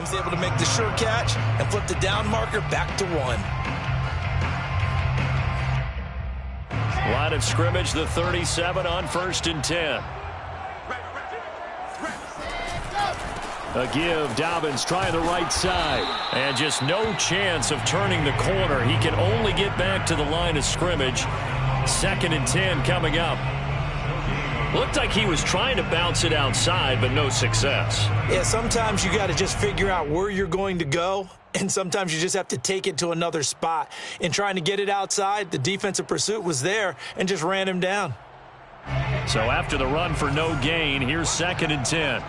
He's able to make the sure catch and flip the down marker back to 1. Line of scrimmage, the 37 on 1st and 10. A give, Dobbins trying the right side. And just no chance of turning the corner. He can only get back to the line of scrimmage. 2nd and 10 coming up. Looked like he was trying to bounce it outside, but no success. Yeah, sometimes you got to just figure out where you're going to go, and sometimes you just have to take it to another spot. In trying to get it outside, the defensive pursuit was there and just ran him down. So after the run for no gain, here's 2nd and 10.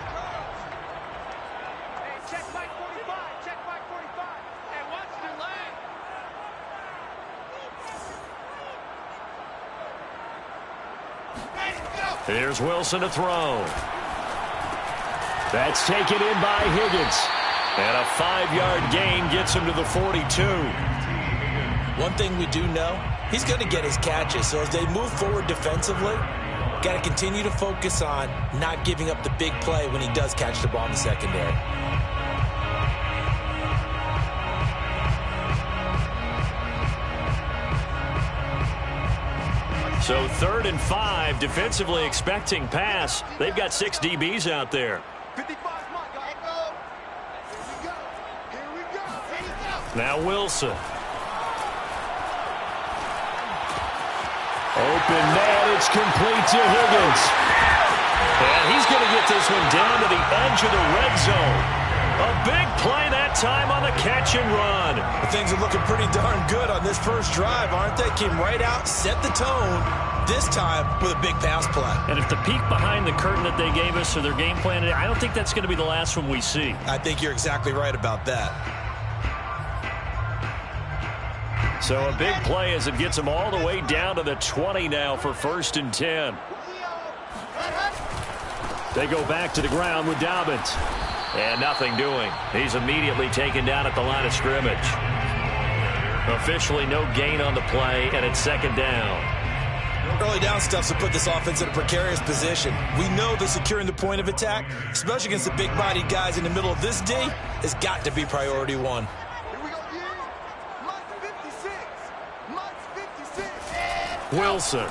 Here's Wilson to throw. That's taken in by Higgins. And a 5-yard gain gets him to the 42. One thing we do know, he's going to get his catches. So as they move forward defensively, got to continue to focus on not giving up the big play when he does catch the ball in the secondary. So 3rd and 5, defensively expecting pass. They've got 6 DBs out there. Now Wilson. Open man, it's complete to Higgins. And he's going to get this one down to the edge of the red zone. A big play that time on the catch and run. Things are looking pretty darn good on this first drive, aren't they? Came right out, set the tone, this time with a big pass play. And if the peek behind the curtain that they gave us or their game plan, I don't think that's going to be the last one we see. I think you're exactly right about that. So a big play as it gets them all the way down to the 20 now for 1st and 10. They go back to the ground with Dobbins. And nothing doing. He's immediately taken down at the line of scrimmage. Officially no gain on the play, and it's 2nd down. Early down stuffs will put this offense in a precarious position. We know that securing the point of attack, especially against the big-bodied guys in the middle of this D, has got to be priority 1. Wilson.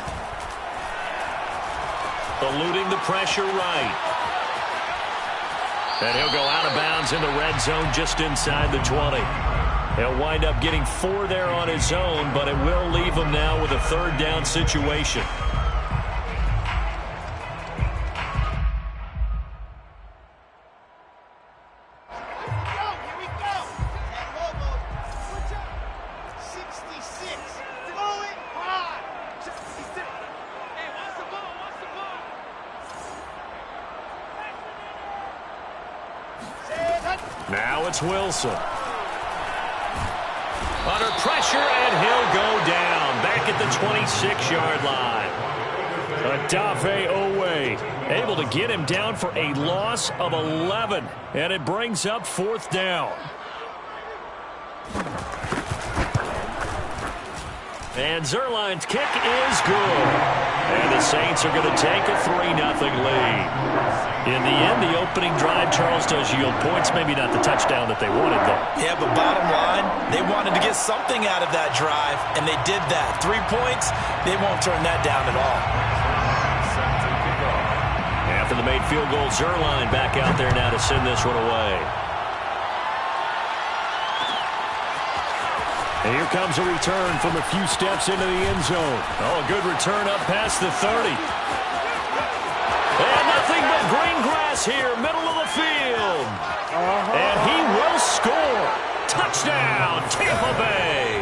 Eluding the pressure right. And he'll go out of bounds in the red zone just inside the 20. He'll wind up getting 4 there on his own, but it will leave him now with a 3rd down situation. Now it's Wilson. Under pressure, and he'll go down. Back at the 26-yard line. Odafe Owe able to get him down for a loss of 11. And it brings up 4th down. And Zerline's kick is good. And the Saints are going to take a 3-0 lead. In the end, the opening drive, Charles, does yield points. Maybe not the touchdown that they wanted, though. Yeah, but bottom line, they wanted to get something out of that drive, and they did that. 3 points, they won't turn that down at all. After the made field goal, Zerline back out there now to send this one away. And here comes a return from a few steps into the end zone. Oh, a good return up past the 30. And nothing but green grass here, middle of the field. And he will score. Touchdown, Tampa Bay.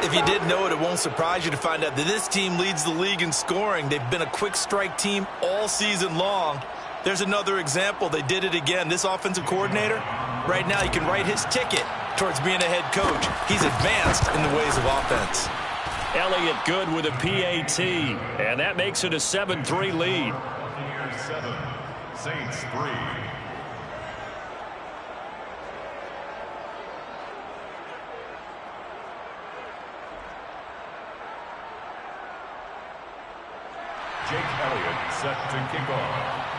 If you didn't know it, it won't surprise you to find out that this team leads the league in scoring. They've been a quick strike team all season long. There's another example. They did it again. This offensive coordinator, right now you can write his ticket towards being a head coach. He's advanced in the ways of offense. Elliott good with a PAT, and that makes it a 7-3 lead. 7, Saints 3. Jake Elliott set to kick off.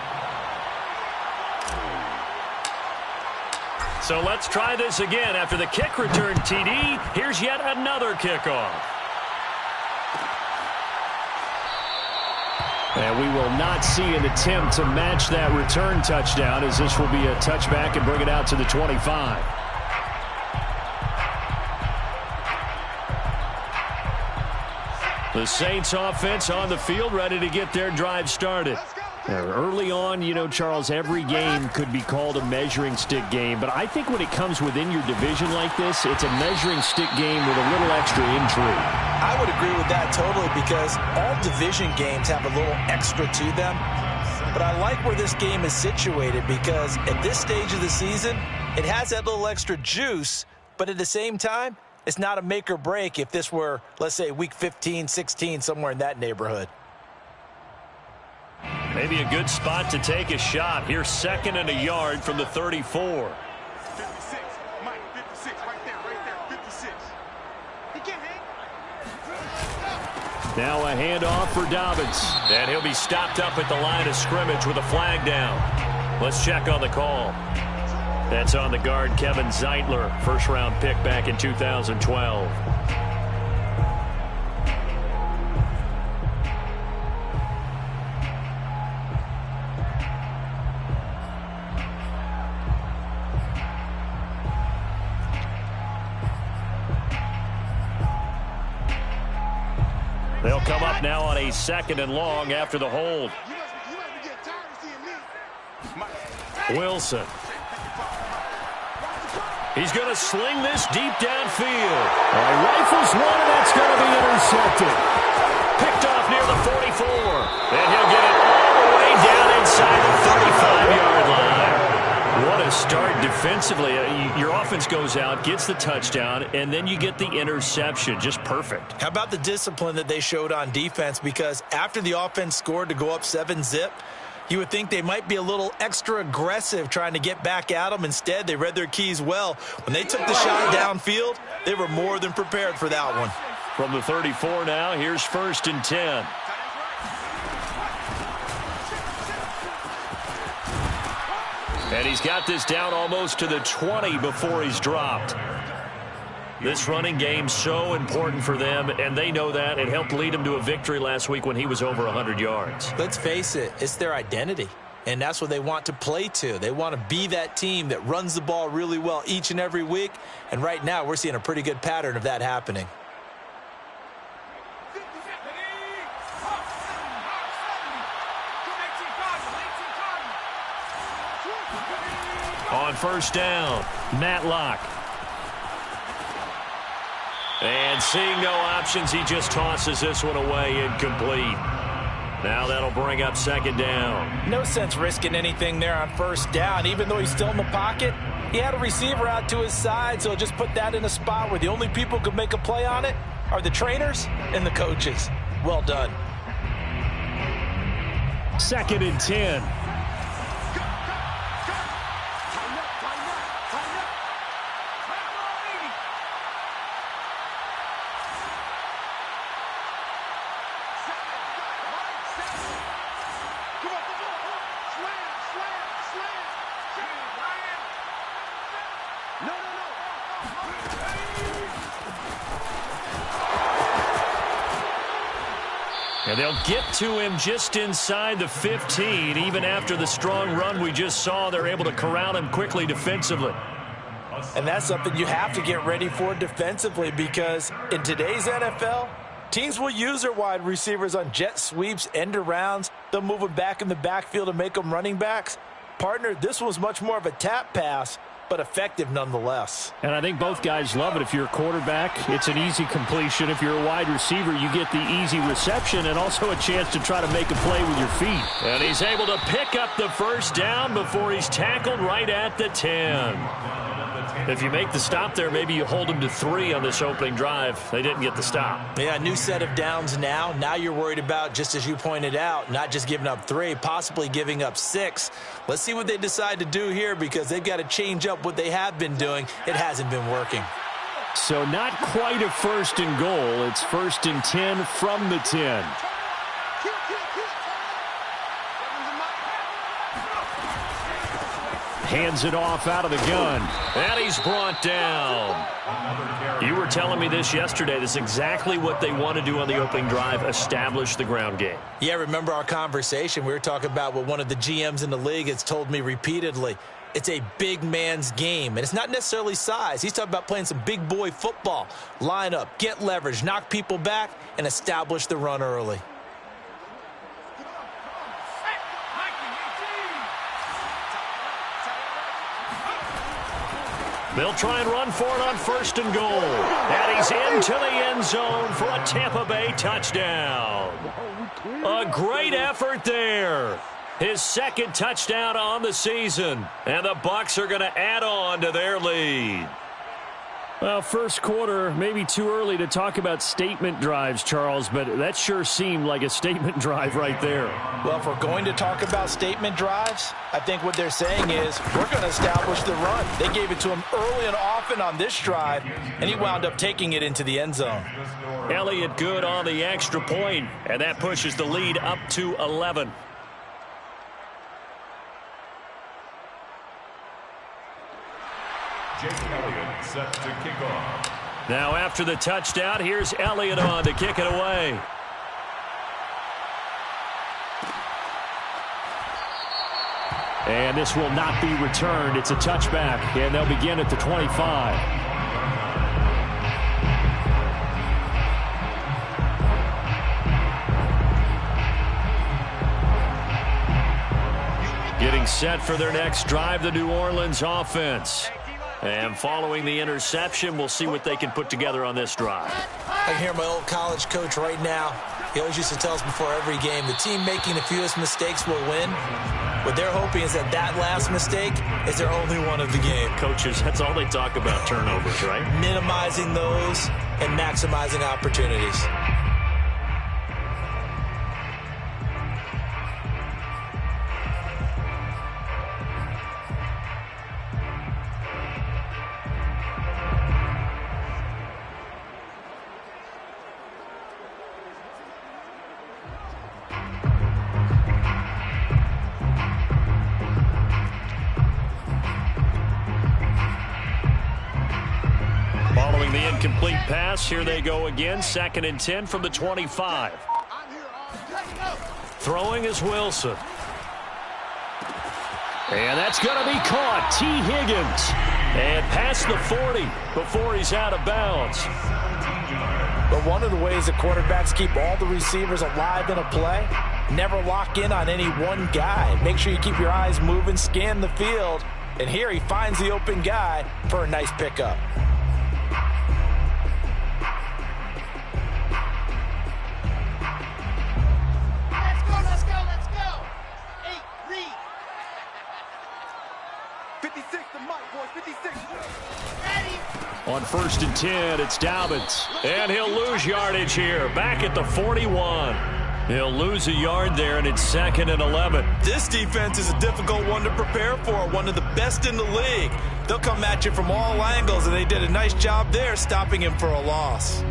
So let's try this again. After the kick return TD, here's yet another kickoff. And we will not see an attempt to match that return touchdown, as this will be a touchback and bring it out to the 25. The Saints offense on the field, ready to get their drive started. Early on, you know, Charles, every game could be called a measuring stick game. But I think when it comes within your division like this, it's a measuring stick game with a little extra intrigue. I would agree with that totally, because all division games have a little extra to them. But I like where this game is situated, because at this stage of the season, it has that little extra juice. But at the same time, it's not a make or break if this were, let's say, week 15, 16, somewhere in that neighborhood. Maybe a good spot to take a shot. Here's 2nd and a yard from the 34. 56, Mike, 56, right there, 56. He can't hang. Now a handoff for Dobbins. And he'll be stopped up at the line of scrimmage with a flag down. Let's check on the call. That's on the guard, Kevin Zeitler, first-round pick back in 2012. They'll come up now on a 2nd and long after the hold. Wilson. He's going to sling this deep downfield. Rifles one, and that's going to be intercepted. Picked off near the 44. And he'll get it all the way down inside the 35-yard line. What a start defensively. Your offense goes out, gets the touchdown, and then you get the interception. Just perfect. How about the discipline that they showed on defense? Because after the offense scored to go up 7-zip, you would think they might be a little extra aggressive trying to get back at them. Instead, they read their keys well. When they took the shot downfield, they were more than prepared for that one. From the 34 now, here's 1st and 10. And he's got this down almost to the 20 before he's dropped. This running game so important for them, and they know that. It helped lead them to a victory last week when he was over 100 yards. Let's face it, it's their identity, and that's what they want to play to. They want to be that team that runs the ball really well each and every week, and right now we're seeing a pretty good pattern of that happening. On 1st down, Matlock. And seeing no options, he just tosses this one away, incomplete. Now that'll bring up 2nd down. No sense risking anything there on 1st down. Even though he's still in the pocket, he had a receiver out to his side, so just put that in a spot where the only people who could make a play on it are the trainers and the coaches. Well done. 2nd and 10. And they'll get to him just inside the 15. Even after the strong run we just saw, they're able to corral him quickly defensively. And that's something you have to get ready for defensively, because in today's NFL, teams will use their wide receivers on jet sweeps, end arounds. They'll move them back in the backfield and make them running backs. Partner, this was much more of a tap pass, but effective nonetheless. And I think both guys love it. If you're a quarterback, it's an easy completion. If you're a wide receiver, you get the easy reception and also a chance to try to make a play with your feet. And he's able to pick up the 1st down before he's tackled right at the 10. If you make the stop there, maybe you hold them to 3 on this opening drive. They didn't get the stop. Yeah, new set of downs now. Now you're worried about, just as you pointed out, not just giving up 3, possibly giving up 6. Let's see what they decide to do here, because they've got to change up what they have been doing. It hasn't been working. So not quite a 1st and goal. It's 1st and 10 from the 10. hands it off out of the gun. And he's brought down. You were telling me this yesterday. This is exactly what they want to do on the opening drive, establish the ground game. Yeah, remember our conversation? We were talking about what one of the GMs in the league has told me repeatedly. It's a big man's game, and it's not necessarily size. He's talking about playing some big boy football. Line up, get leverage, knock people back, and establish the run early. They'll try and run for it on 1st and goal. And he's into the end zone for a Tampa Bay touchdown. A great effort there. His 2nd touchdown on the season. And the Bucs are going to add on to their lead. Well, first quarter, maybe too early to talk about statement drives, Charles, but that sure seemed like a statement drive right there. Well, if we're going to talk about statement drives, I think what they're saying is we're going to establish the run. They gave it to him early and often on this drive, and he wound up taking it into the end zone. Elliott good on the extra point, and that pushes the lead up to 11. Jake Elliott set to kick off. Now after the touchdown, here's Elliott on to kick it away. And this will not be returned. It's a touchback, and they'll begin at the 25. Getting set for their next drive, the New Orleans offense. And following the interception, we'll see what they can put together on this drive. I can hear my old college coach right now. He always used to tell us before every game, the team making the fewest mistakes will win. What they're hoping is that that last mistake is their only one of the game. Coaches, that's all they talk about, turnovers, right? Minimizing those and maximizing opportunities. Following the incomplete pass, here they go again. 2nd and 10 from the 25. Throwing is Wilson. And that's going to be caught. T. Higgins. And past the 40 before he's out of bounds. But one of the ways that quarterbacks keep all the receivers alive in a play, never lock in on any one guy. Make sure you keep your eyes moving, scan the field. And here he finds the open guy for a nice pickup. On 1st and 10, it's Dobbins. And he'll lose yardage here. Back at the 41. He'll lose a yard there, and it's 2nd and 11. This defense is a difficult one to prepare for, one of the best in the league. They'll come at you from all angles, and they did a nice job there stopping him for a loss.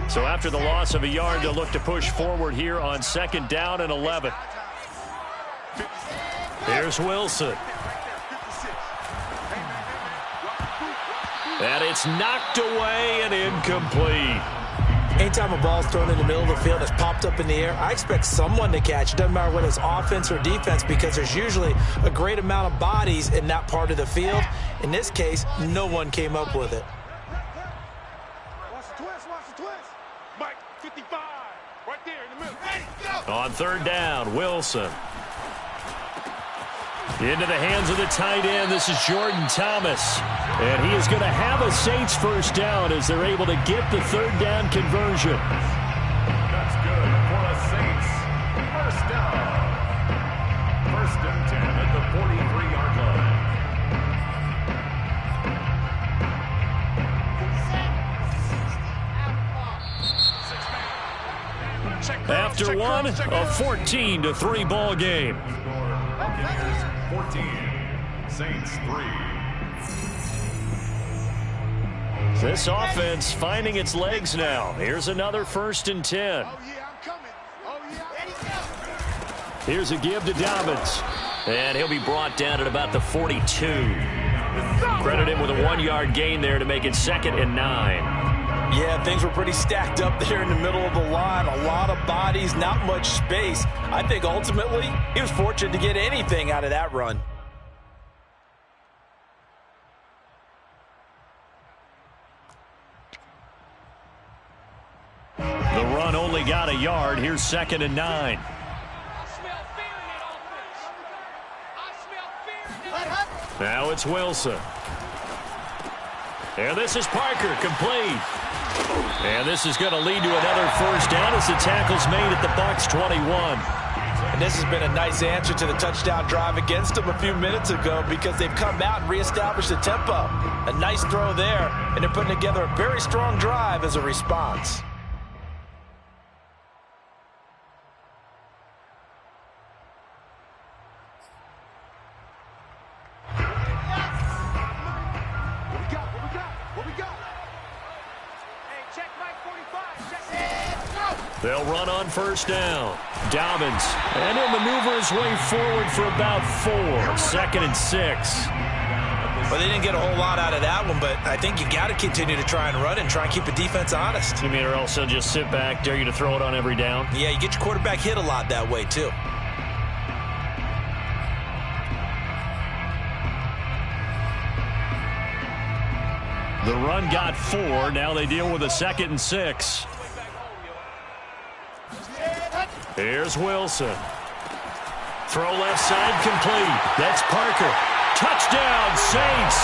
So after the loss of a yard, they'll look to push forward here on 2nd down and 11. Here's Wilson. And it's knocked away and incomplete. Anytime a ball's thrown in the middle of the field, it's popped up in the air, I expect someone to catch. It doesn't matter whether it's offense or defense, because there's usually a great amount of bodies in that part of the field. In this case, no one came up with it. On 3rd down, Wilson. Into the hands of the tight end. This is Jordan Thomas. And he is going to have a Saints 1st down as they're able to get the 3rd down conversion. That's good for the Saints. 1st down. 1st and 10 at the 43-yard line. After one, a 14-3 ball game. Buccaneers 14, Saints 3. This offense finding its legs now. Here's another 1st and 10. Oh, yeah, I'm coming. Oh, yeah. Here's a give to Dobbins. And he'll be brought down at about the 42. Credit him with a 1-yard gain there to make it 2nd and 9. Yeah, things were pretty stacked up there in the middle of the line. A lot of bodies, not much space. I think ultimately he was fortunate to get anything out of that run. The run only got a yard. Here's 2nd and 9. Now it's Wilson. And this is Parker, complete. And this is going to lead to another 1st down as the tackle's made at the Bucs 21. And this has been a nice answer to the touchdown drive against them a few minutes ago because they've come out and reestablished the tempo. A nice throw there, and they're putting together a very strong drive as a response. They'll run on 1st down. Dobbins. And he'll maneuver his way forward for about 4. 2nd and 6. Well, they didn't get a whole lot out of that one, but I think you got to continue to try and run and try and keep the defense honest. You mean or else they'll just sit back, dare you to throw it on every down? Yeah, you get your quarterback hit a lot that way, too. The run got 4. Now they deal with a 2nd and 6. Here's Wilson. Throw left side complete. That's Parker. Touchdown, Saints.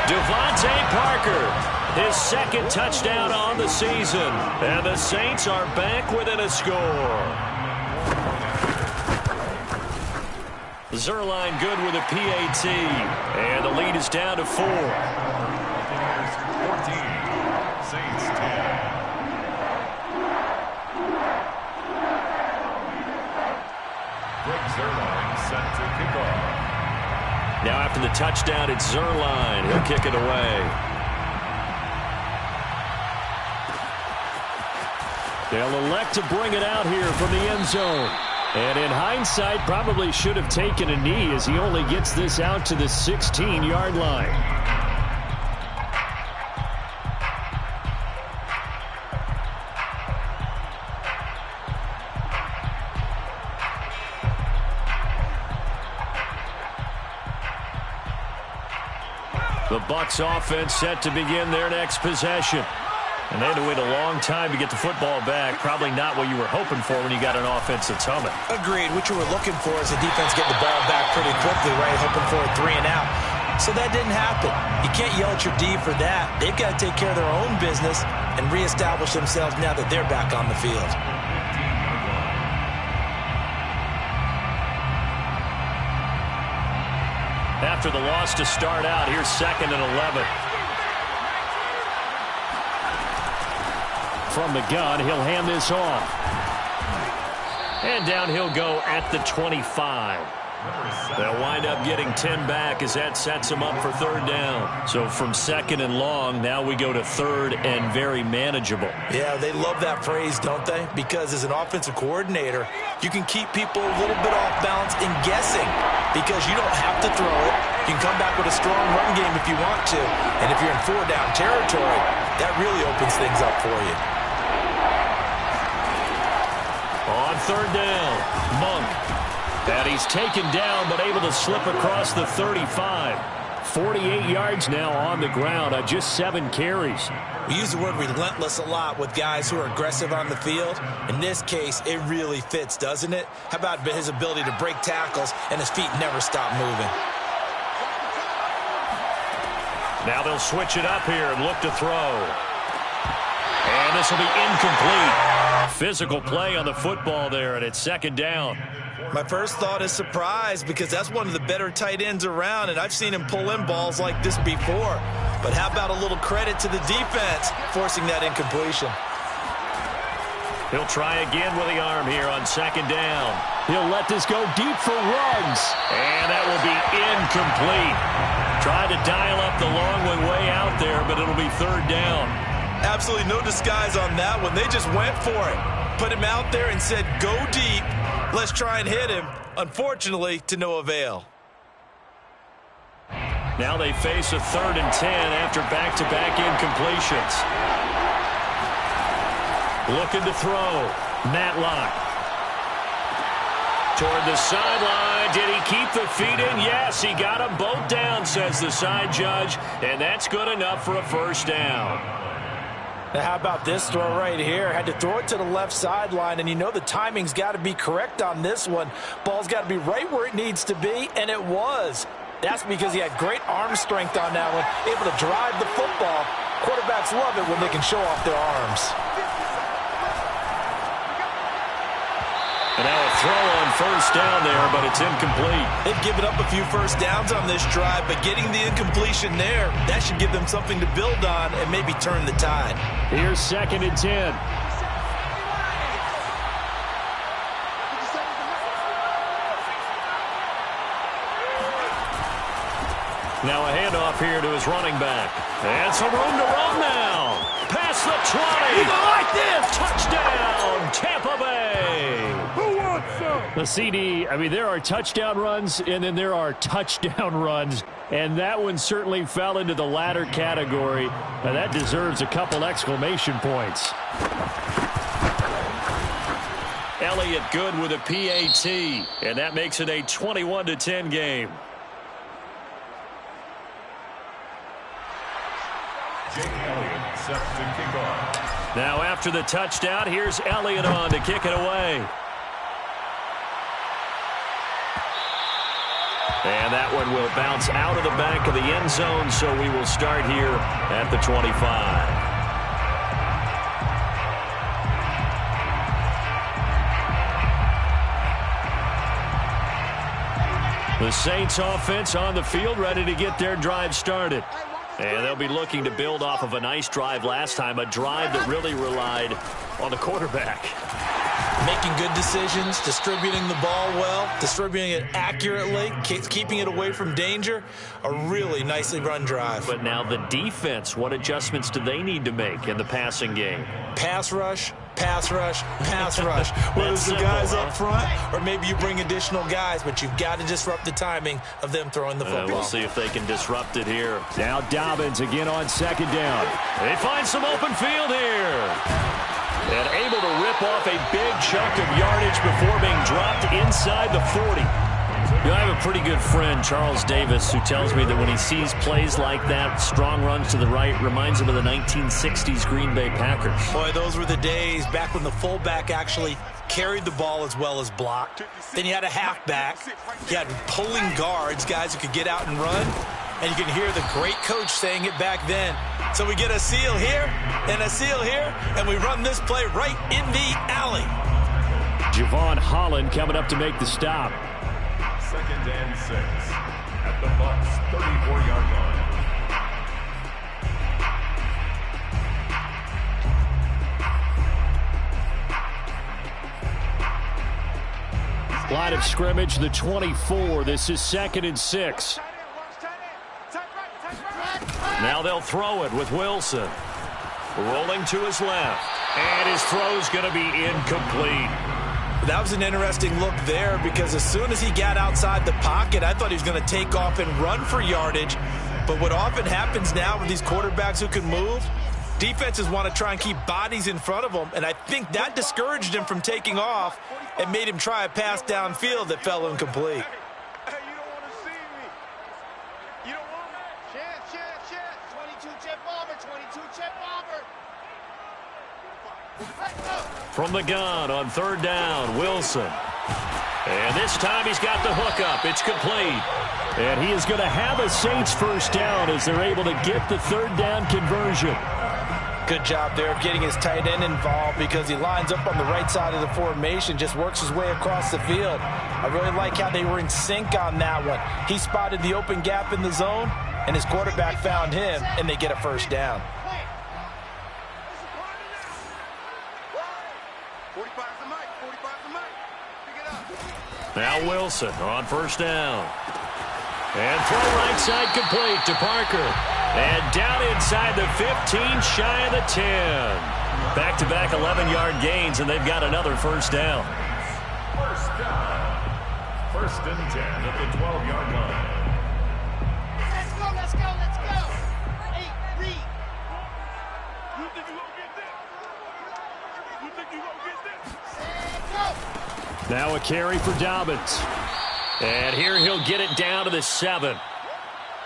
Devontae Parker. His 2nd touchdown on the season. And the Saints are back within a score. Zerline good with a PAT. And the lead is down to 4. 14, Saints 10. Zerline set to kick off. Now after the touchdown, it's Zerline. He'll kick it away. They'll elect to bring it out here from the end zone. And in hindsight, probably should have taken a knee as he only gets this out to the 16-yard line. The Bucs offense set to begin their next possession. And they had to wait a long time to get the football back. Probably not what you were hoping for when you got an offense that's humming. Agreed. What you were looking for is the defense getting the ball back pretty quickly, right? Hoping for a 3 and out. So that didn't happen. You can't yell at your D for that. They've got to take care of their own business and reestablish themselves now that they're back on the field. After the loss to start out, here's 2nd and 11. From the gun, he'll hand this off. And down he'll go at the 25. They'll wind up getting 10 back as that sets them up for 3rd down. So from 2nd and long, now we go to 3rd and very manageable. Yeah, they love that phrase, don't they? Because as an offensive coordinator, you can keep people a little bit off balance and guessing because you don't have to throw it. You can come back with a strong run game if you want to. And if you're in 4-down territory, that really opens things up for you. On 3rd down, Monk. And he's taken down but able to slip across the 35. 48 yards now on the ground on just 7 carries. We use the word relentless a lot with guys who are aggressive on the field. In this case, it really fits, doesn't it? How about his ability to break tackles and his feet never stop moving? Now they'll switch it up here and look to throw. And this will be incomplete. Physical play on the football there, and it's 2nd down. My first thought is surprise because that's one of the better tight ends around, and I've seen him pull in balls like this before. But how about a little credit to the defense forcing that incompletion? He'll try again with the arm here on second down. He'll let this go deep for Ruggs. And that will be incomplete. Tried to dial up the long way out there, but it'll be third down. Absolutely no disguise on that one. They just went for it. Put him out there and said, go deep. Let's try and hit him. Unfortunately, to no avail. Now they face a 3rd and 10 after back-to-back incompletions. Looking to throw. Matlock. Toward the sideline. Did he keep the feet in? Yes, he got them both down, says the side judge. And that's good enough for a first down. Now how about this throw right here? Had to throw it to the left sideline, and you know the timing's got to be correct on this one. Ball's got to be right where it needs to be, and it was. That's because he had great arm strength on that one, able to drive the football. Quarterbacks love it when they can show off their arms. And now a throw on first down there, but it's incomplete. They've given up a few first downs on this drive, but getting the incompletion there, that should give them something to build on and maybe turn the tide. Here's 2nd and 10. Now a handoff here to his running back. And some room to run now. Past the 20. Like this. Touchdown, Tampa Bay. Who wants some? The CD, I mean, there are touchdown runs, and then there are touchdown runs. And that one certainly fell into the latter category. And that deserves a couple exclamation points. Elliott good with a PAT. And that makes it a 21-10 game. Jake Elliott set to kick off. Now after the touchdown, here's Elliott on to kick it away. And that one will bounce out of the back of the end zone, so we will start here at the 25. The Saints offense on the field, ready to get their drive started. And they'll be looking to build off of a nice drive last time, a drive that really relied on the quarterback. Making good decisions, distributing the ball well, distributing it accurately, keeping it away from danger. A really nicely run drive. But now the defense, what adjustments do they need to make in the passing game? Pass rush, pass rush, pass rush. Whether it's the guys up front or maybe you bring additional guys, but you've got to disrupt the timing of them throwing the football. We'll see if they can disrupt it here. Now Dobbins again on 2nd down. They find some open field here. And able to rip off a big chunk of yardage before being dropped inside the 40. You know, I have a pretty good friend, Charles Davis, who tells me that when he sees plays like that, strong runs to the right, reminds him of the 1960s Green Bay Packers. Boy, those were the days back when the fullback actually carried the ball as well as blocked. Then you had a halfback. You had pulling guards, guys who could get out and run. And you can hear the great coach saying it back then. So we get a seal here and a seal here, and we run this play right in the alley. Javon Holland coming up to make the stop. 2nd and 6 at the Bucs 34-yard line. Line of scrimmage, the 24. This is 2nd and 6. Now they'll throw it with Wilson. Rolling to his left. And his throw's going to be incomplete. That was an interesting look there because as soon as he got outside the pocket, I thought he was going to take off and run for yardage. But what often happens now with these quarterbacks who can move, defenses want to try and keep bodies in front of them. And I think that discouraged him from taking off and made him try a pass downfield that fell incomplete. From the gun on 3rd down, Wilson. And this time he's got the hook up. It's complete. And he is going to have a Saints first down as they're able to get the 3rd down conversion. Good job there of getting his tight end involved because he lines up on the right side of the formation, just works his way across the field. I really like how they were in sync on that one. He spotted the open gap in the zone, and his quarterback found him, and they get a first down. 45's the mic. 45's the mic. Pick it up. Now Wilson on first down. And throw right side complete to Parker. And down inside the 15, shy of the 10. Back-to-back 11-yard gains, and they've got another first down. First down. First and 10 at the 12-yard line. Let's go, let's go, let's go. Hey, read. You think you gonna get this? You think you gonna get this? Go. Now a carry for Dobbins. And here he'll get it down to the 7.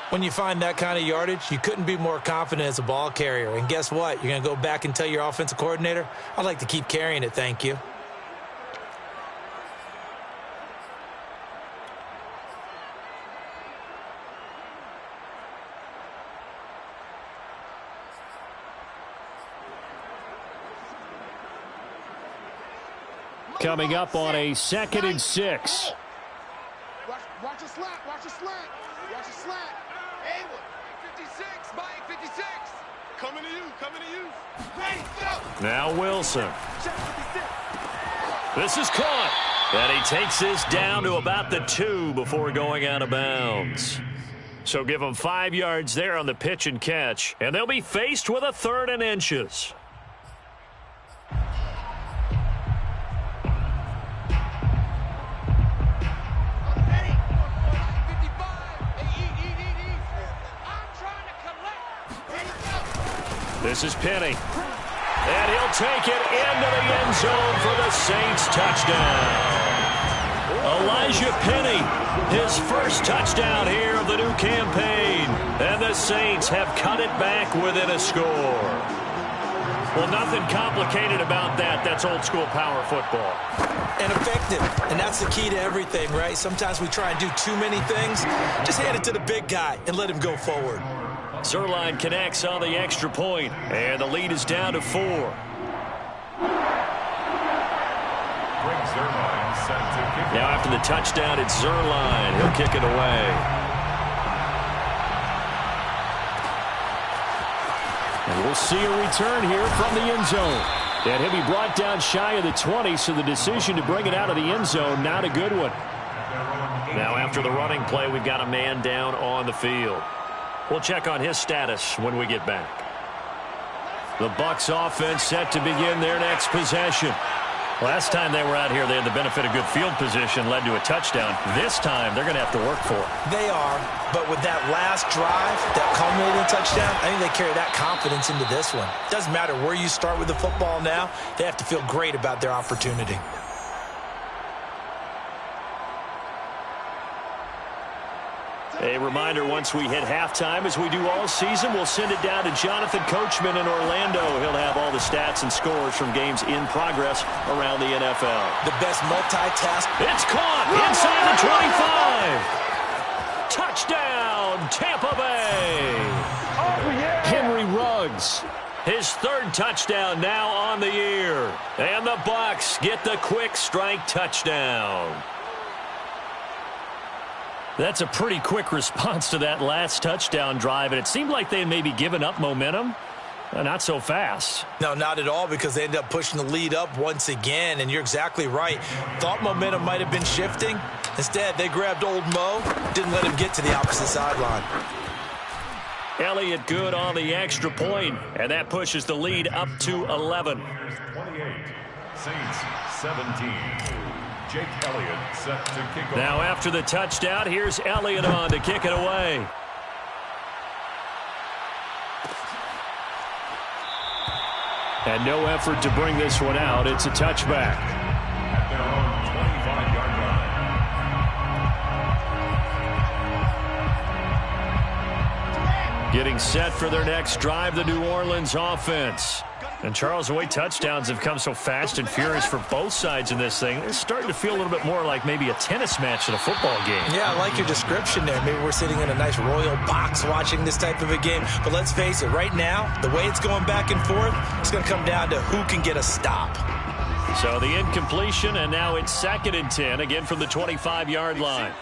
When you find that kind of yardage, you couldn't be more confident as a ball carrier. And guess what? You're going to go back and tell your offensive coordinator, I'd like to keep carrying it, thank you. Coming up on a 2nd and 6. Watch a slant, watch a slant, watch a slant. Hey, 56, Mike, 56. Coming to you, coming to you. Ready, go. Now Wilson. This is caught. And he takes this down to about the 2 before going out of bounds. So give them 5 yards there on the pitch and catch. And they'll be faced with a 3rd and inches. This is Penny. And he'll take it into the end zone for the Saints touchdown. Elijah Penny, his first touchdown here of the new campaign. And the Saints have cut it back within a score. Well, nothing complicated about that. That's old school power football. And effective. And that's the key to everything, right? Sometimes we try and do too many things. Just hand it to the big guy and let him go forward. Zerline connects on the extra point, and the lead is down to 4. Now after the touchdown, it's Zerline. He'll kick it away. And we'll see a return here from the end zone. And he'll be brought down shy of the 20, so the decision to bring it out of the end zone, not a good one. Now after the running play, we've got a man down on the field. We'll check on his status when we get back. The Bucs offense set to begin their next possession. Last time they were out here, they had the benefit of good field position, led to a touchdown. This time, they're going to have to work for it. They are, but with that last drive, that culminating touchdown, I think they carry that confidence into this one. Doesn't matter where you start with the football now, they have to feel great about their opportunity. A reminder, once we hit halftime, as we do all season, we'll send it down to Jonathan Coachman in Orlando. He'll have all the stats and scores from games in progress around the NFL. The best multitask. It's caught inside the 25. Touchdown, Tampa Bay. Oh, yeah. Henry Ruggs. His 3rd touchdown now on the year. And the Bucs get the quick strike touchdown. That's a pretty quick response to that last touchdown drive, and it seemed like they had maybe given up momentum. Not so fast. No, not at all, because they ended up pushing the lead up once again, and you're exactly right. Thought momentum might have been shifting. Instead, they grabbed old Mo, didn't let him get to the opposite sideline. Elliott good on the extra point, and that pushes the lead up to 11. 28, Saints 17. Jake Elliott set to kick off. Now after the touchdown, here's Elliott on to kick it away. And no effort to bring this one out. It's a touchback. At their own 25-yard line. Getting set for their next drive, the New Orleans offense. And, Charles, the way touchdowns have come so fast and furious for both sides in this thing, it's starting to feel a little bit more like maybe a tennis match than a football game. Yeah, I like your description there. Maybe we're sitting in a nice royal box watching this type of a game. But let's face it, right now, the way it's going back and forth, it's going to come down to who can get a stop. So the incompletion, and now it's 2nd and 10, again from the 25-yard line.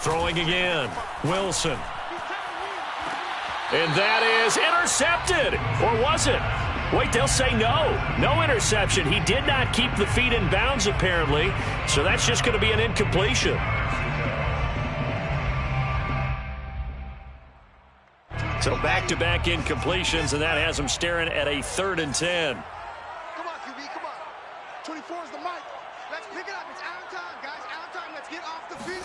Throwing again, Wilson. And that is intercepted. Or was it? Wait, they'll say no. No interception. He did not keep the feet in bounds, apparently, so that's just going to be an incompletion. So back-to-back incompletions, and that has him staring at a 3rd and 10. Come on, QB, come on. 24 is the mic. Let's pick it up. It's out of time, guys. Out of time. Let's get off the field.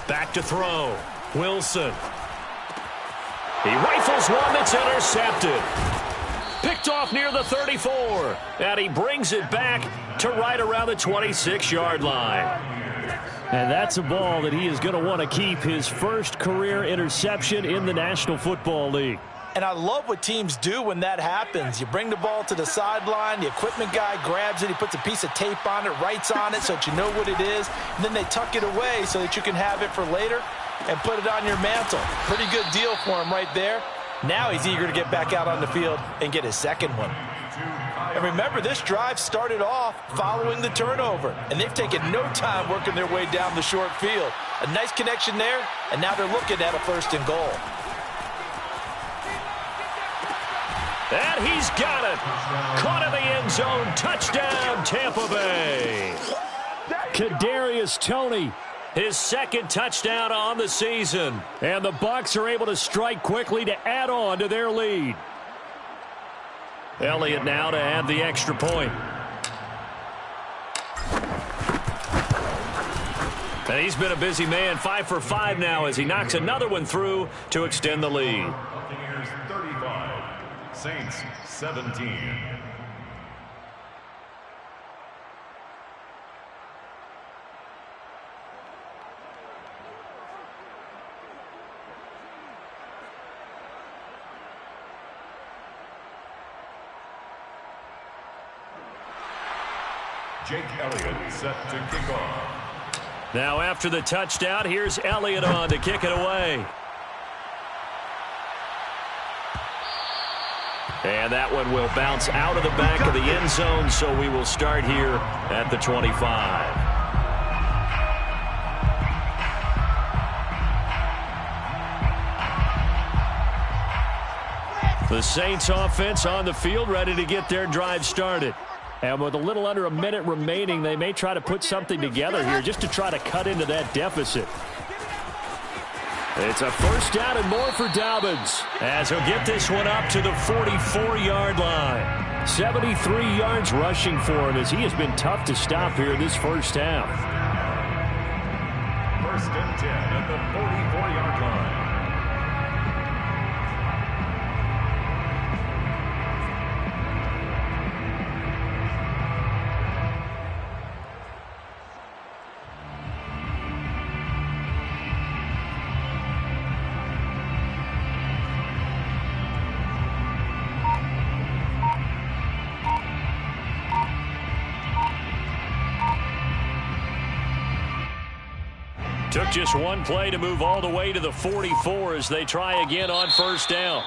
Back to throw. Wilson. He rifles one that's intercepted. Picked off near the 34. And he brings it back to right around the 26-yard line. And that's a ball that he is going to want to keep, his first career interception in the National Football League. And I love what teams do when that happens. You bring the ball to the sideline, the equipment guy grabs it, he puts a piece of tape on it, writes on it so that you know what it is, and then they tuck it away so that you can have it for later and put it on your mantle. Pretty good deal for him right there. Now he's eager to get back out on the field and get his second one. And remember, this drive started off following the turnover, and they've taken no time working their way down the short field. A nice connection there, and now they're looking at a 1st and goal. And he's got it. Caught in the end zone. Touchdown, Tampa Bay. Kadarius Toney, his 2nd touchdown on the season. And the Bucs are able to strike quickly to add on to their lead. Elliott now to add the extra point. And he's been a busy man, 5 for 5 now as he knocks another one through to extend the lead. Buccaneers 35, Saints 17. Jake Elliott set to kick off. Now after the touchdown, here's Elliott on to kick it away. And that one will bounce out of the back of the end zone, so we will start here at the 25. The Saints offense on the field, ready to get their drive started. And with a little under a minute remaining, they may try to put something together here just to try to cut into that deficit. It's a 1st down and more for Dobbins, as he'll get this one up to the 44-yard line. 73 yards rushing for him, as he has been tough to stop here in this first half. 1st and 10 at the 44-yard line. Took just one play to move all the way to the 44 as they try again on 1st down.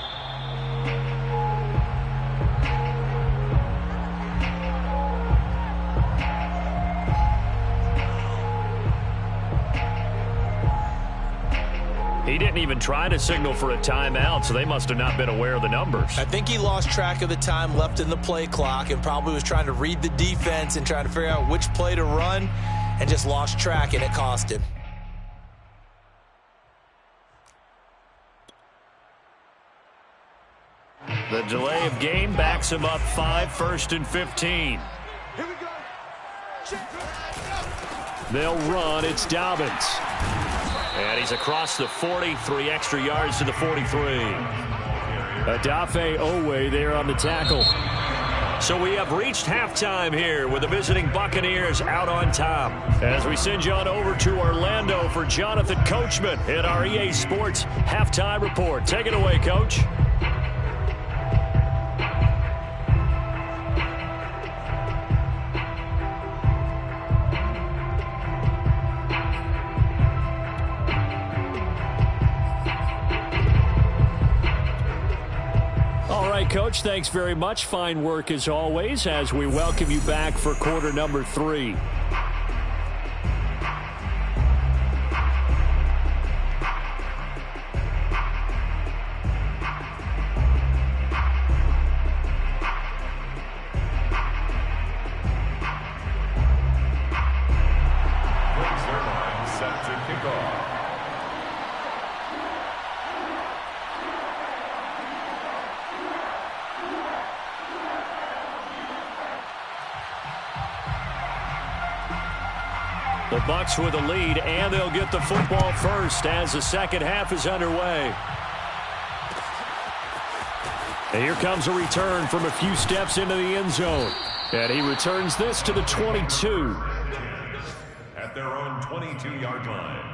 He didn't even try to signal for a timeout, so they must have not been aware of the numbers. I think he lost track of the time left in the play clock and probably was trying to read the defense and trying to figure out which play to run and just lost track, and it cost him. The delay of game backs him up 5, 1st and 15. Here we go. Check. They'll run. It's Dobbins. And he's across the 40, 3 extra yards to the 43. Adafe Owe there on the tackle. So we have reached halftime here with the visiting Buccaneers out on top. As we send you on over to Orlando for Jonathan Coachman in our EA Sports Halftime Report. Take it away, Coach. Coach, thanks very much. Fine work as always as we welcome you back for quarter number 3. The Bucs with a lead, and they'll get the football first as the second half is underway. And here comes a return from a few steps into the end zone. And he returns this to the 22. At their own 22-yard line.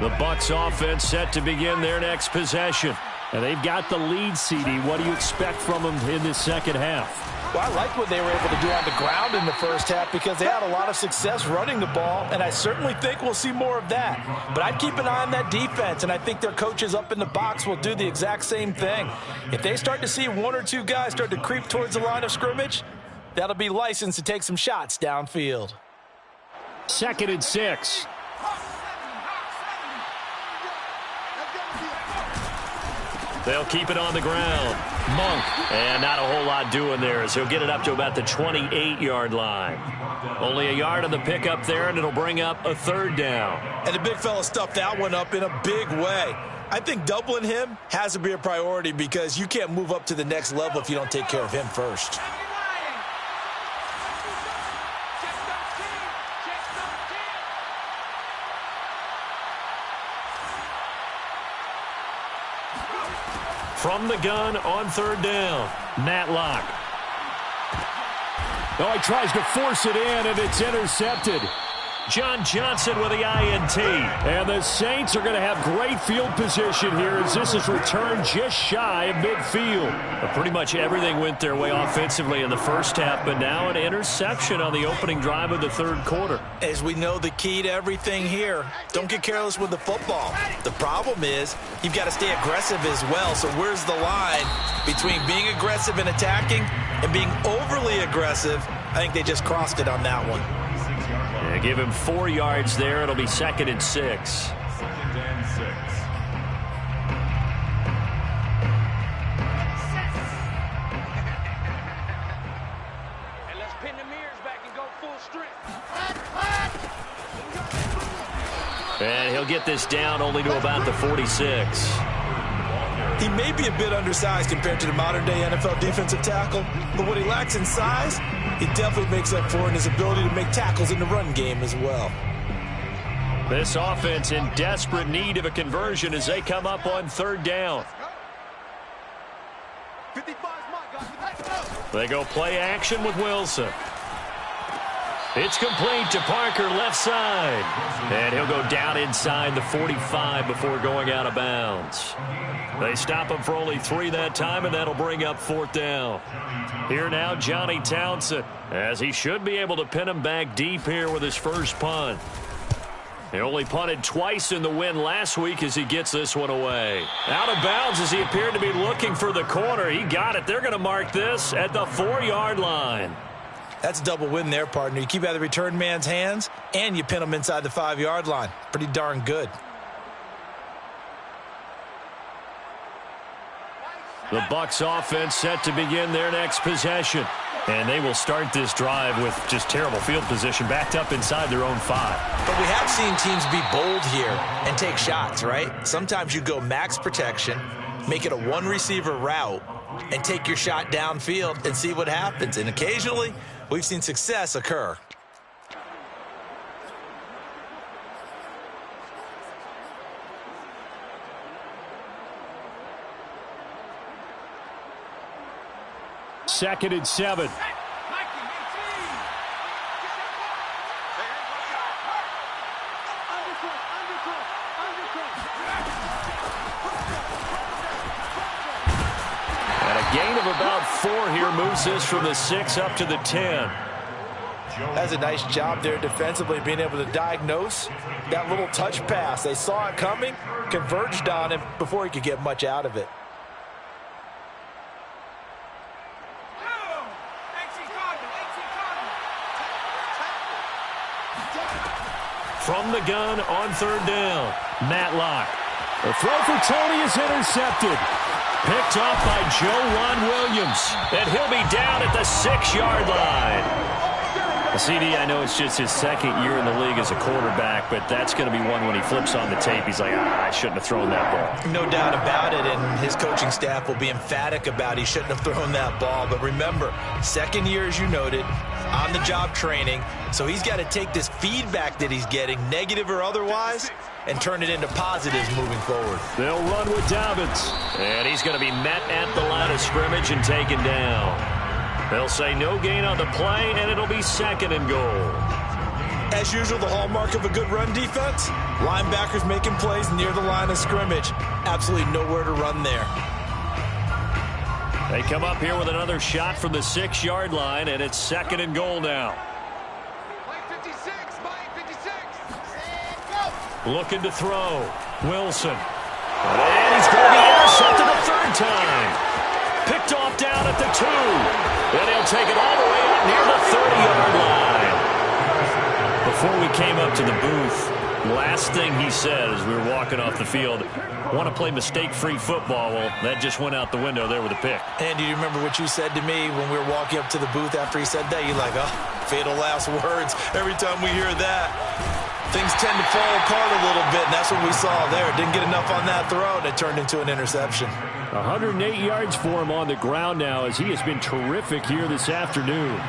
The Bucs offense set to begin their next possession. And they've got the lead, CD. What do you expect from them in this second half? Well, I like what they were able to do on the ground in the first half because they had a lot of success running the ball, and I certainly think we'll see more of that. But I'd keep an eye on that defense, and I think their coaches up in the box will do the exact same thing. If they start to see one or two guys start to creep towards the line of scrimmage, that'll be licensed to take some shots downfield. 2nd and 6. They'll keep it on the ground. Monk. And not a whole lot doing there as he'll get it up to about the 28-yard line. Only a yard on the pickup there, and it'll bring up a 3rd down. And the big fella stuffed that one up in a big way. I think doubling him has to be a priority because you can't move up to the next level if you don't take care of him first. From the gun on 3rd down, Matlock. Oh, he tries to force it in, and it's intercepted. John Johnson with the INT. And the Saints are going to have great field position here as this is returned just shy of midfield. But pretty much everything went their way offensively in the first half, but now an interception on the opening drive of the 3rd quarter. As we know, the key to everything here, don't get careless with the football. The problem is you've got to stay aggressive as well. So where's the line between being aggressive and attacking and being overly aggressive? I think they just crossed it on that one. Yeah, give him 4 yards there. It'll be 2nd and 6. 2nd and 6. And let's pin the mirrors back and go full strength. And he'll get this down only to about the 46. He may be a bit undersized compared to the modern-day NFL defensive tackle, but what he lacks in size, he definitely makes up for in his ability to make tackles in the run game as well. This offense in desperate need of a conversion as they come up on 3rd down. They go play action with Wilson. It's complete to Parker, left side. And he'll go down inside the 45 before going out of bounds. They stop him for only 3 that time, and that'll bring up 4th down. Here now, Johnny Townsend, as he should be able to pin him back deep here with his first punt. He only punted twice in the win last week as he gets this one away. Out of bounds as he appeared to be looking for the corner. He got it. They're going to mark this at the 4-yard line. That's a double win there, partner. You keep out of the return man's hands, and you pin him inside the 5-yard line. Pretty darn good. The Bucs offense set to begin their next possession. And they will start this drive with just terrible field position, backed up inside their own 5. But we have seen teams be bold here and take shots, right? Sometimes you go max protection, make it a one-receiver route, and take your shot downfield and see what happens. And occasionally, we've seen success occur. Second and 7. And a gain of about 4 here moves this from the 6 up to the 10. That's a nice job there defensively, being able to diagnose that little touch pass. They saw it coming, converged on him before he could get much out of it. From the gun on 3rd down, Matlock. The throw for Tony is intercepted. Picked off by Joe Ron Williams. And he'll be down at the 6-yard line. CD, I know it's just his second year in the league as a quarterback, but that's going to be one when he flips on the tape. He's like, I shouldn't have thrown that ball. No doubt about it, and his coaching staff will be emphatic about he shouldn't have thrown that ball. But remember, second year, as you noted, on-the-job training, so he's got to take this feedback that he's getting, negative or otherwise, and turn it into positives moving forward. They'll run with Dobbins, and he's going to be met at the line of scrimmage and taken down. They'll say no gain on the play, and it'll be second and goal. As usual, the hallmark of a good run defense, linebackers making plays near the line of scrimmage. Absolutely nowhere to run there. They come up here with another shot from the 6-yard line, and it's second and goal now. Looking to throw. Wilson. And he's going to be intercepted a third time. Picked off down at the 2. And he'll take it all the way up near the 30-yard line. Before we came up to the booth, last thing he said as we were walking off the field, want to play mistake-free football. Well, that just went out the window there with a pick. And do you remember what you said to me when we were walking up to the booth after he said that? You're like, oh, fatal last words. Every time we hear that, things tend to fall apart a little bit, and that's what we saw there. Didn't get enough on that throw, and it turned into an interception. 108 yards for him on the ground now as he has been terrific here this afternoon.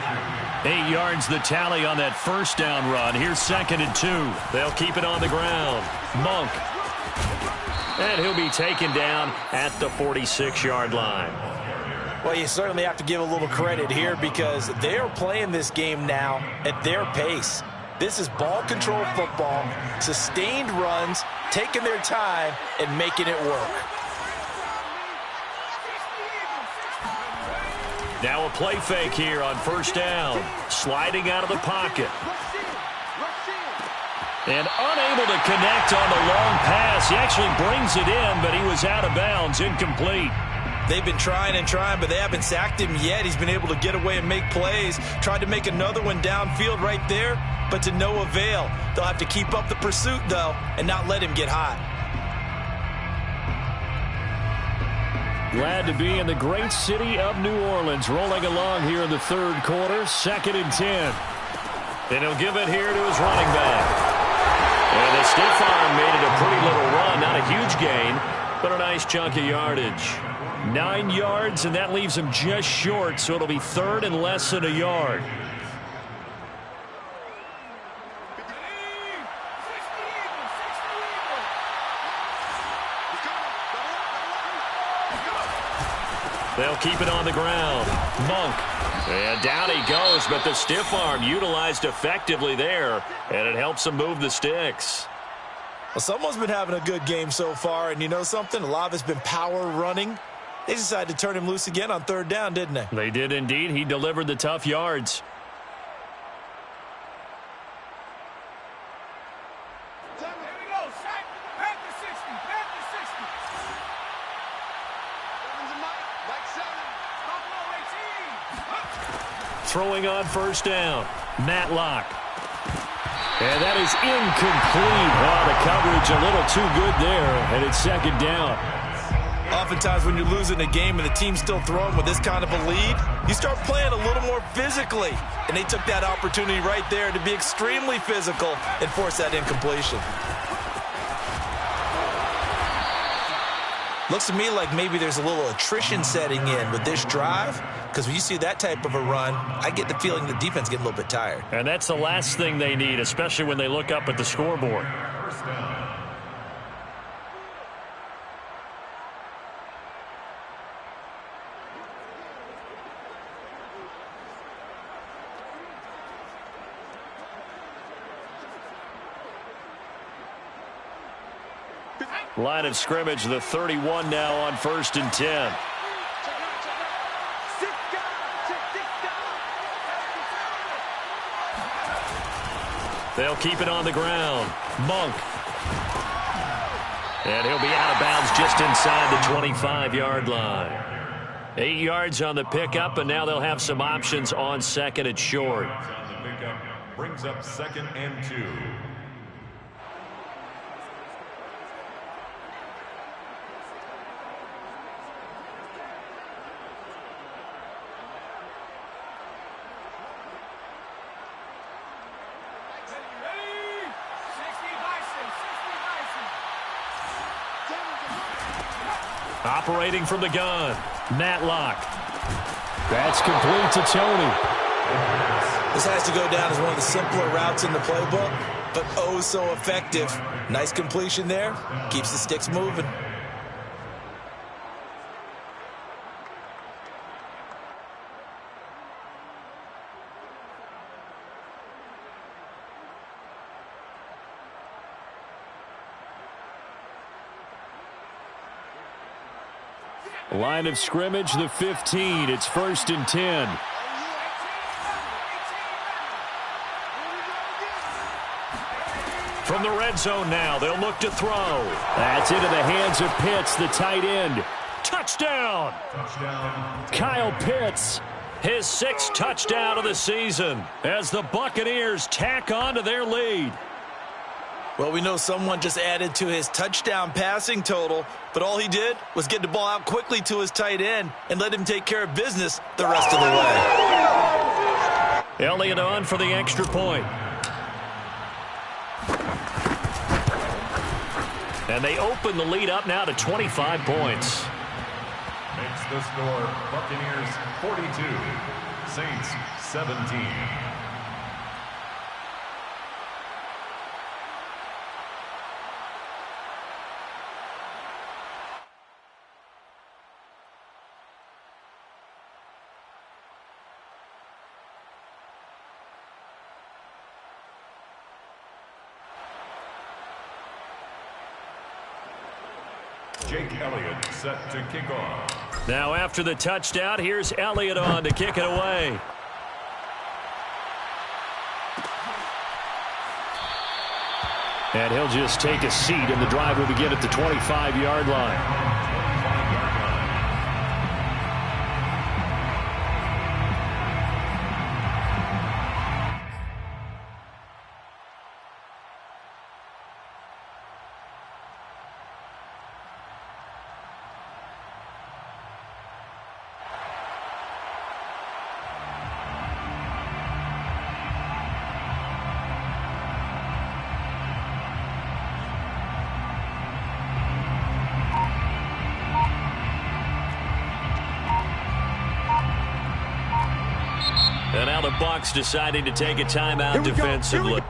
8 yards the tally on that first down run. Here's second and 2. They'll keep it on the ground. Monk. And he'll be taken down at the 46-yard line. Well, you certainly have to give a little credit here because they are playing this game now at their pace. This is ball control football, sustained runs, taking their time, and making it work. Now a play fake here on first down. Sliding out of the pocket. And unable to connect on the long pass. He actually brings it in, but he was out of bounds, incomplete. They've been trying and trying, but they haven't sacked him yet. He's been able to get away and make plays. Tried to make another one downfield right there, but to no avail. They'll have to keep up the pursuit, though, and not let him get hot. Glad to be in the great city of New Orleans, rolling along here in the third quarter, second and 10. And he'll give it here to his running back. And the stiff arm made it a pretty little run, not a huge gain, but a nice chunk of yardage. 9 yards, and that leaves him just short, so it'll be third and less than a yard. They'll keep it on the ground. Monk. And down he goes, but the stiff arm utilized effectively there, and it helps him move the sticks. Well, someone's been having a good game so far, and you know something? A lot of it's been power running. They decided to turn him loose again on third down, didn't they? They did indeed. He delivered the tough yards. Throwing on first down. Matlock. And that is incomplete. Wow, the coverage a little too good there, and it's second down. Oftentimes when you're losing a game and the team's still throwing with this kind of a lead, you start playing a little more physically. And they took that opportunity right there to be extremely physical and force that incompletion. Looks to me like maybe there's a little attrition setting in with this drive, because when you see that type of a run, I get the feeling the defense gets a little bit tired. And that's the last thing they need, especially when they look up at the scoreboard. Line of scrimmage, the 31 now on first and 10. They'll keep it on the ground. Monk. And he'll be out of bounds just inside the 25-yard line. 8 yards on the pickup, and now they'll have some options on second and short. On the pickup brings up second and 2. Operating from the gun, Matlock. That's complete to Tony. This has to go down as one of the simpler routes in the playbook, but oh so effective. Nice completion there. Keeps the sticks moving. Line of scrimmage, the 15. It's 1st and 10. From the red zone now, they'll look to throw. That's into the hands of Pitts, the tight end. Touchdown! Kyle Pitts, his 6th touchdown of the season as the Buccaneers tack on to their lead. Well, we know someone just added to his touchdown passing total, but all he did was get the ball out quickly to his tight end and let him take care of business the rest of the way. Elliott on for the extra point. And they open the lead up now to 25 points. Makes the score Buccaneers 42, Saints 17. Jake Elliott set to kick off. Now after the touchdown, here's Elliott on to kick it away. And he'll just take a seat, and the drive will begin at the 25-yard line. And now the Bucs deciding to take a timeout defensively.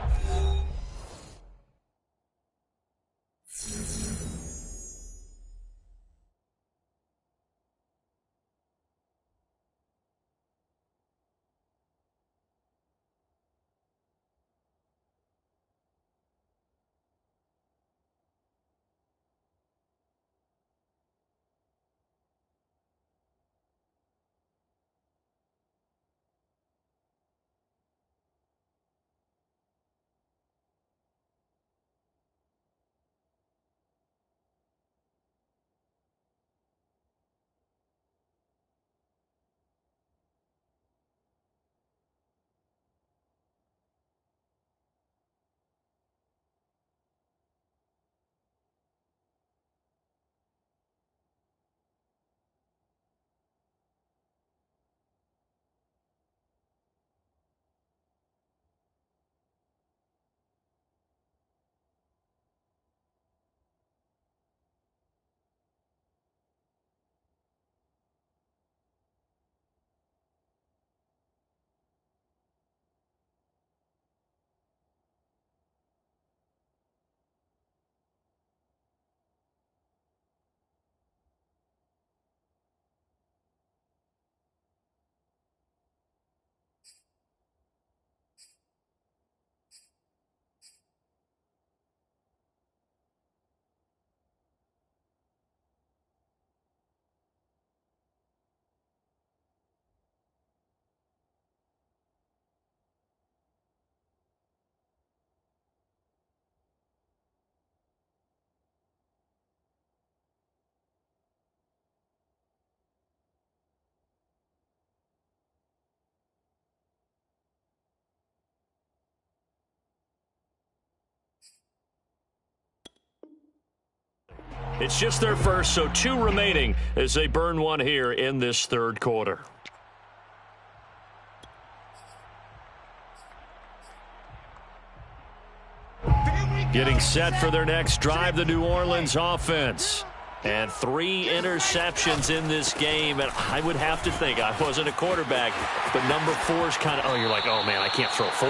It's just their first, so 2 remaining as they burn one here in this third quarter. Getting set for their next drive, the New Orleans offense. And 3 interceptions in this game. And I would have to think, I wasn't a quarterback, but number 4 is kind of, you're like, oh, man, I can't throw 4.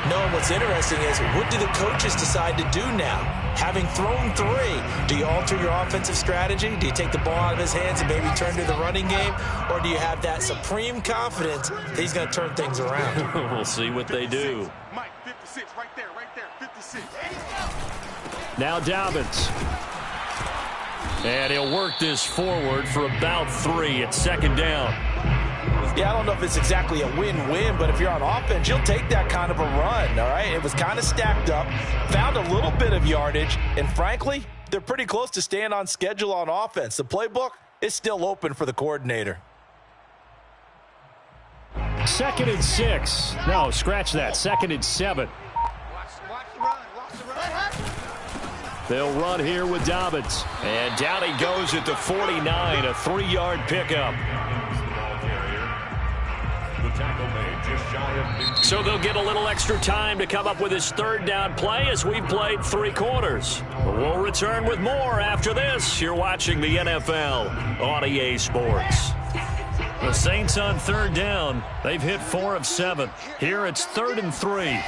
No, and what's interesting is, what do the coaches decide to do now? Having thrown 3, do you alter your offensive strategy? Do you take the ball out of his hands and maybe turn to the running game? Or do you have that supreme confidence that he's going to turn things around? We'll see what they do. Mike, 56, right there, 56. Now Dobbins. And he'll work this forward for about 3 at 2nd down. Yeah, I don't know if it's exactly a win-win, but if you're on offense, you'll take that kind of a run, all right? It was kind of stacked up, found a little bit of yardage, and frankly, they're pretty close to staying on schedule on offense. The playbook is still open for the coordinator. 2nd and 6. No, scratch that. 2nd and 7. Watch the run. They'll run here with Dobbins. And down he goes at the 49, a 3-yard pickup. So they'll get a little extra time to come up with his 3rd down play as we've played 3 quarters. We'll return with more after this. You're watching the NFL on EA Sports. The Saints on 3rd down. They've hit 4 of 7. Here it's 3rd and 3.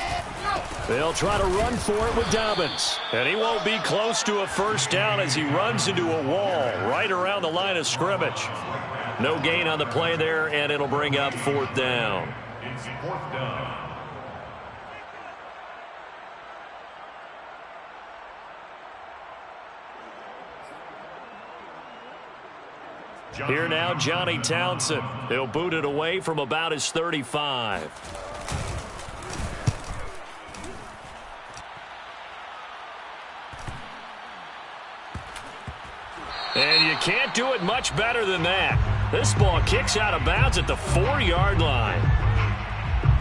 They'll try to run for it with Dobbins. And he won't be close to a 1st down as he runs into a wall right around the line of scrimmage. No gain on the play there, and it'll bring up 4th down. It's 4th down. Here now, Johnny Townsend. He'll boot it away from about his 35. And you can't do it much better than that. This ball kicks out of bounds at the 4-yard line.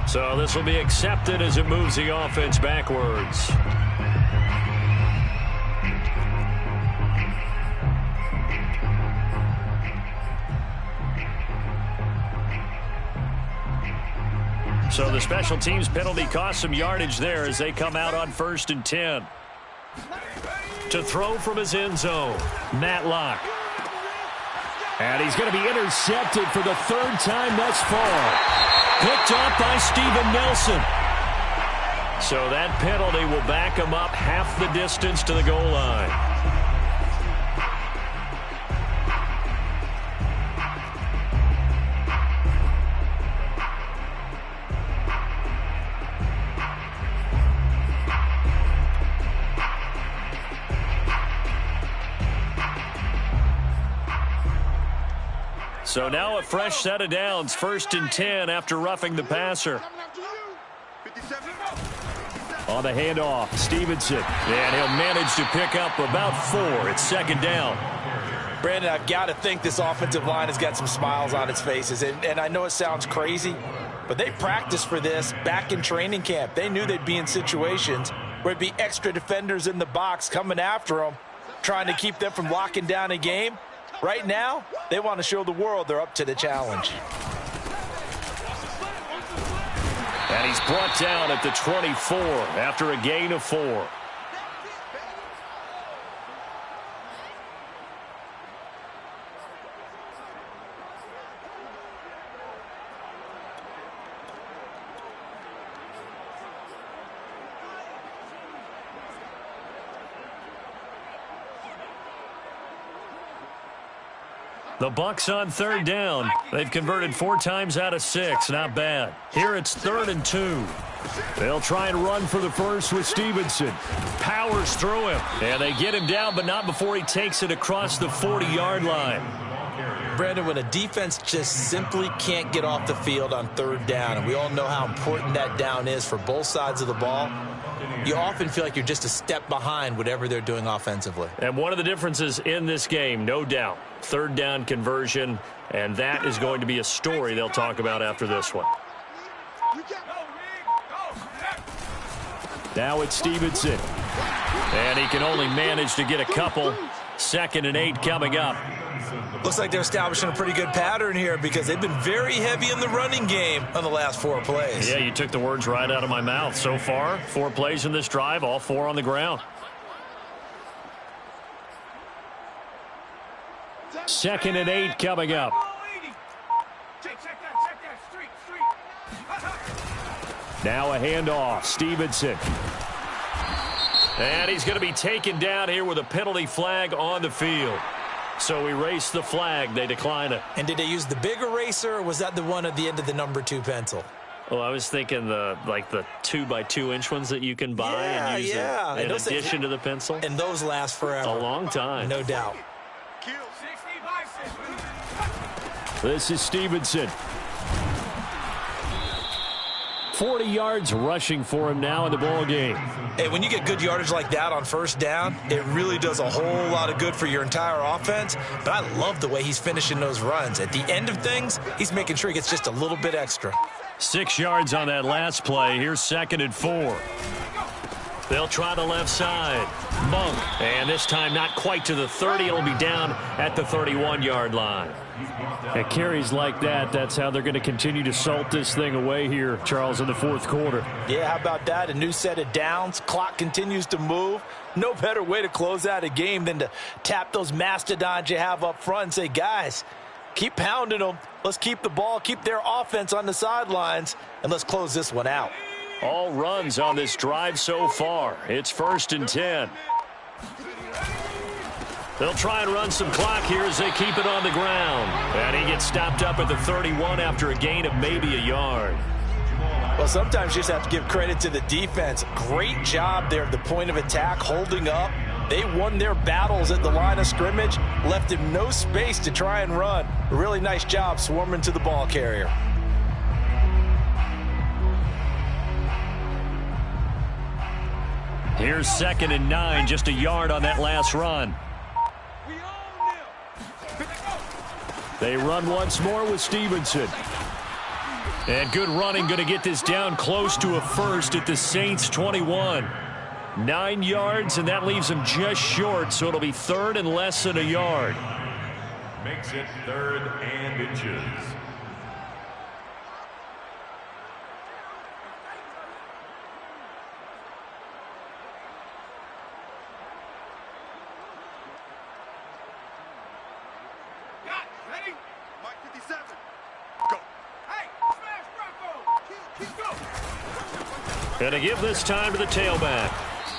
So this will be accepted as it moves the offense backwards. So the special teams penalty cost some yardage there as they come out on 1st and 10. To throw from his end zone, Matlock. And he's going to be intercepted for the 3rd time thus far. Picked up by Steven Nelson. So that penalty will back him up half the distance to the goal line. So now a fresh set of downs, 1st and 10 after roughing the passer. On the handoff, Stevenson. And he'll manage to pick up about 4. It's 2nd down. Brandon, I've got to think this offensive line has got some smiles on its faces. And I know it sounds crazy, but they practiced for this back in training camp. They knew they'd be in situations where it'd be extra defenders in the box coming after them, trying to keep them from locking down a game. Right now, they want to show the world they're up to the challenge. And he's brought down at the 24 after a gain of 4. The Bucs on 3rd down. They've converted 4 times out of 6. Not bad. Here it's 3rd and 2. They'll try and run for the 1st with Stevenson. Powers through him. And they get him down, but not before he takes it across the 40-yard line. Brandon, when a defense just simply can't get off the field on 3rd down, and we all know how important that down is for both sides of the ball, you often feel like you're just a step behind whatever they're doing offensively. And one of the differences in this game, no doubt, 3rd down conversion, and that is going to be a story they'll talk about after this one. Now it's Stevenson. And he can only manage to get a couple. 2nd and 8 coming up. Looks like they're establishing a pretty good pattern here because they've been very heavy in the running game on the last 4 plays. Yeah, you took the words right out of my mouth. So far, 4 plays in this drive, all 4 on the ground. 2nd and 8 coming up. Check that. Street. Now a handoff. Stevenson. And he's going to be taken down here with a penalty flag on the field. So erase the flag. They decline it. And did they use the big eraser, or was that the one at the end of the number 2 pencil? Well, I was thinking the 2x2-inch ones that you can buy and use in addition to the pencil. And those last forever. A long time. No doubt. This is Stevenson. 40 yards rushing for him now in the ball game. Hey, when you get good yardage like that on first down, it really does a whole lot of good for your entire offense. But I love the way he's finishing those runs. At the end of things, he's making sure he gets just a little bit extra. 6 yards on that last play. Here's 2nd and 4. They'll try the left side. Monk. And this time not quite to the 30. It'll be down at the 31-yard line. At carries like that, that's how they're going to continue to salt this thing away here, Charles, in the 4th quarter. Yeah, how about that? A new set of downs. Clock continues to move. No better way to close out a game than to tap those mastodons you have up front and say, guys, keep pounding them. Let's keep the ball, keep their offense on the sidelines, and let's close this one out. All runs on this drive so far. It's 1st and 10. They'll try and run some clock here as they keep it on the ground. And he gets stopped up at the 31 after a gain of maybe a yard. Well, sometimes you just have to give credit to the defense. Great job there at the point of attack, holding up. They won their battles at the line of scrimmage, left him no space to try and run. A really nice job swarming to the ball carrier. Here's 2nd and 9, just a yard on that last run. They run once more with Stevenson. And good running, going to get this down close to a first at the Saints 21. 9 yards, and that leaves them just short, so it'll be 3rd and less than a yard. Makes it 3rd and inches. Going to give this time to the tailback.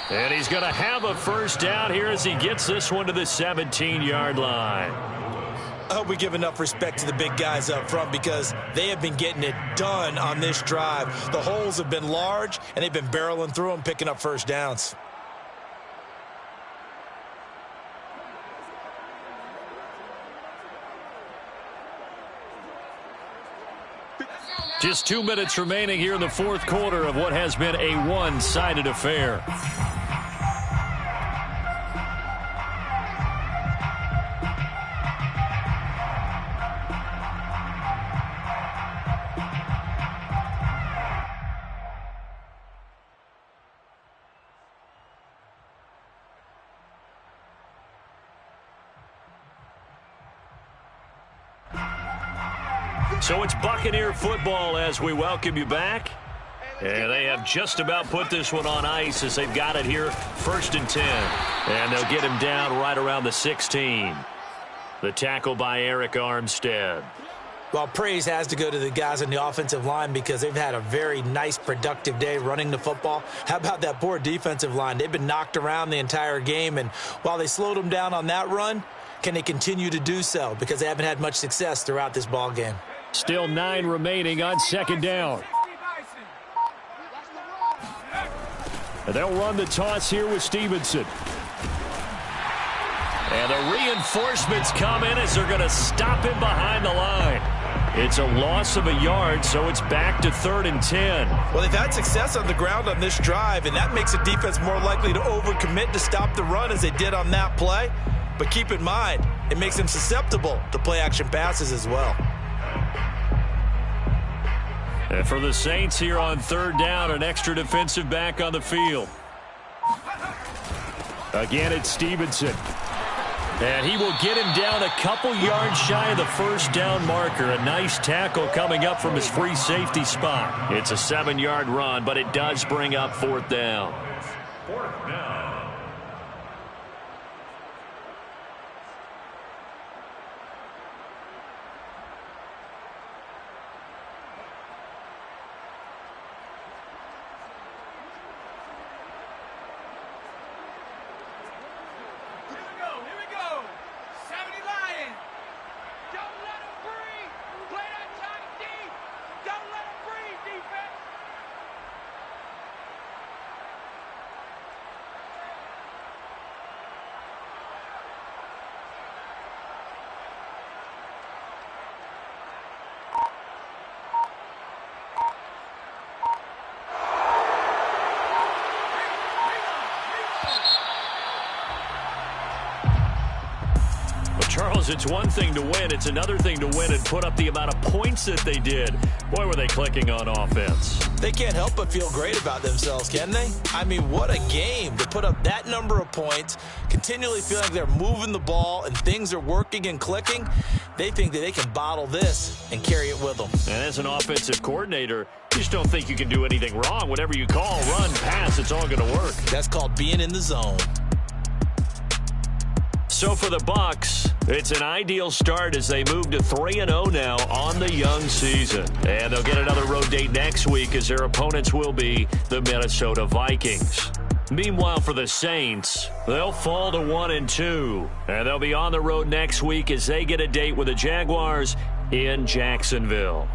And he's going to have a first down here as he gets this one to the 17-yard line. I hope we give enough respect to the big guys up front because they have been getting it done on this drive. The holes have been large, and they've been barreling through them, picking up first downs. Just 2 minutes remaining here in the 4th quarter of what has been a one-sided affair. So it's Buccaneer football as we welcome you back. And they have just about put this one on ice as they've got it here, 1st and 10. And they'll get him down right around the 16. The tackle by Eric Armstead. Well, praise has to go to the guys on the offensive line because they've had a very nice, productive day running the football. How about that poor defensive line? They've been knocked around the entire game, and while they slowed them down on that run, can they continue to do so? Because they haven't had much success throughout this ball game. Still 9 remaining on 2nd down. And they'll run the toss here with Stevenson. And the reinforcements come in as they're going to stop him behind the line. It's a loss of a yard, so it's back to 3rd and 10. Well, they've had success on the ground on this drive, and that makes the defense more likely to overcommit to stop the run as they did on that play. But keep in mind, it makes them susceptible to play-action passes as well. And for the Saints here on 3rd down, an extra defensive back on the field. Again, it's Stevenson. And he will get him down a couple yards shy of the first down marker. A nice tackle coming up from his free safety spot. It's a 7-yard run, but it does bring up 4th down. 4th down. Eagles, it's one thing to win. It's another thing to win and put up the amount of points that they did. Boy, were they clicking on offense. They can't help but feel great about themselves, can they? I mean, what a game to put up that number of points, continually feeling like they're moving the ball and things are working and clicking. They think that they can bottle this and carry it with them. And as an offensive coordinator, you just don't think you can do anything wrong. Whatever you call, run, pass, it's all going to work. That's called being in the zone. So for the Bucs, it's an ideal start as they move to 3-0 now on the young season. And they'll get another road date next week as their opponents will be the Minnesota Vikings. Meanwhile, for the Saints, they'll fall to 1-2. And they'll be on the road next week as they get a date with the Jaguars in Jacksonville.